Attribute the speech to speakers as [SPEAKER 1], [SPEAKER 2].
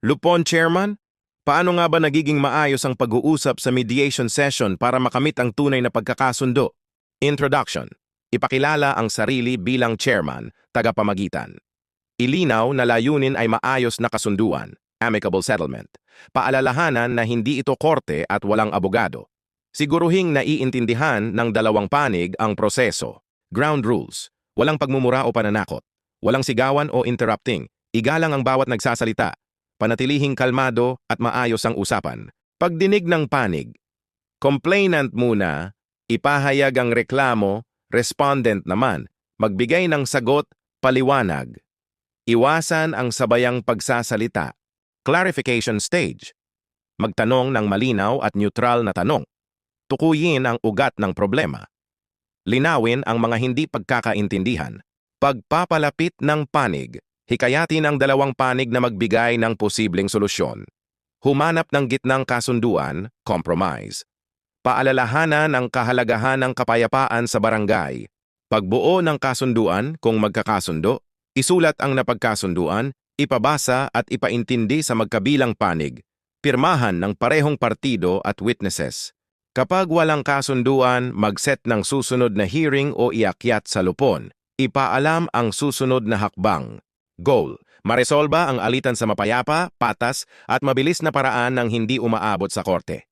[SPEAKER 1] Lupon, Chairman? Paano nga ba nagiging maayos ang pag-uusap sa mediation session para makamit ang tunay na pagkakasundo? Introduction. Ipakilala ang sarili bilang chairman, tagapamagitan. Ilinaw na layunin ay maayos na kasunduan, amicable settlement. Paalalahanan na hindi ito korte at walang abogado. Siguruhing naiintindihan ng dalawang panig ang proseso. Ground rules. Walang pagmumura o pananakot. Walang sigawan o interrupting. Igalang ang bawat nagsasalita. Panatilihing kalmado at maayos ang usapan. Pagdinig ng panig. Complainant muna, ipahayag ang reklamo, respondent naman, magbigay ng sagot, paliwanag. Iwasan ang sabayang pagsasalita. Clarification stage. Magtanong ng malinaw at neutral na tanong. Tukuyin ang ugat ng problema. Linawin ang mga hindi pagkakaintindihan. Pagpapalapit ng panig. Hikayatin ang dalawang panig na magbigay ng posibleng solusyon. Humanap ng gitnang kasunduan, compromise. Paalalahanan ang kahalagahan ng kapayapaan sa barangay. Pagbuo ng kasunduan kung magkakasundo, isulat ang napagkasunduan, ipabasa at ipaintindi sa magkabilang panig. Pirmahan ng parehong partido at witnesses. Kapag walang kasunduan, mag-set ng susunod na hearing o iakyat sa lupon. Ipaalam ang susunod na hakbang. Goal. Maresolba ang alitan sa mapayapa, patas, at mabilis na paraan ng hindi umaabot sa korte.